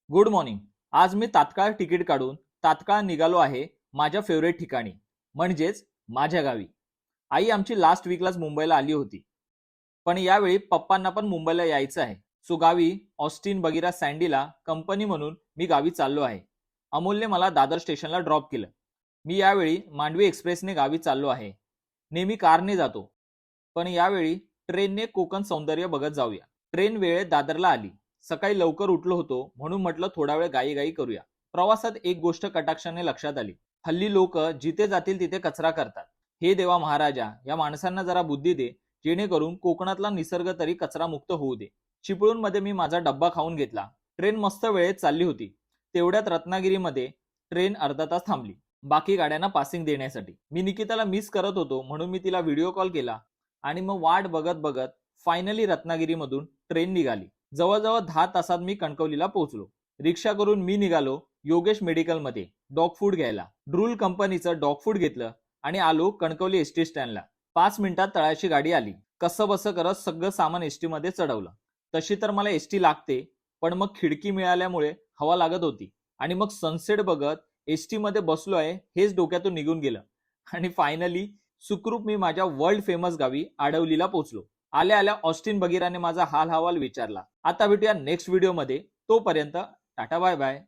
Good morning. आज मी तात्काळ ticket काढून तात्काळ निघालो आहे माझ्या फेवरेट ठिकाणी, म्हणजेच माझ्या गावी. आई आमची लास्ट वीकलाच मुंबईला आली होती, पण यावेळी पप्पांना पण मुंबईला यायचं आहे. सो गावी ऑस्टिन बगिरा सँडीला कंपनी म्हणून मी गावी चाललो आहे. अमोलने मला दादर स्टेशनला ड्रॉप केलं. मी यावेळी मांडवी एक्सप्रेसने गावी चाललो आहे. नेहमी कारने जातो, पण यावेळी ट्रेनने कोकण सौंदर्य बघत जाऊया. ट्रेन वेळेत दादरला आली. सकाळी लवकर उठलो होतो म्हणून म्हटलं थोडा वेळ गाई करूया. प्रवासात एक गोष्ट कटाक्षाने लक्षात आली. हल्ली लोक जिथे जातील तिथे कचरा करतात. हे देवा महाराजा, या माणसांना जरा बुद्धी दे, जेणेकरून कोकणातला निसर्ग तरी कचरा मुक्त होऊ दे. चिपळूणमध्ये मी माझा डब्बा खाऊन घेतला. ट्रेन मस्त वेळेत चालली होती. तेवढ्यात रत्नागिरीमध्ये ट्रेन अर्धा तास थांबली, बाकी गाड्यांना पासिंग देण्यासाठी. मी निकिताला मिस करत होतो म्हणून मी तिला व्हिडिओ कॉल केला आणि मग वाट बघत बघत फायनली रत्नागिरीमधून ट्रेन निघाली. जवळजवळ 10 तासात मी कणकवलीला पोहोचलो. रिक्षा करून मी निघालो योगेश मेडिकलमध्ये डॉग फूड घ्यायला. ड्रूल कंपनीचं डॉग फूड घेतलं आणि आलो कणकवली एसटी स्टँडला. 5 मिनिटात तळाशी गाडी आली. कसं बसं करत सगळं सामान एसटी मध्ये चढवलं. तशी तर मला एसटी लागते, पण मग खिडकी मिळाल्यामुळे हवा लागत होती आणि मग सनसेट बघत एसटी मध्ये बसलो आहे हेच डोक्यातून निघून गेलं आणि फायनली सुखरूप मी माझ्या वर्ल्ड फेमस गावी आडवलीला पोहोचलो. आल्या आल्या ऑस्टिन बगिराने माझा हाल हवाल विचारला. आता भेटूया नेक्स्ट व्हिडिओमध्ये. तोपर्यंत टाटा बाय बाय.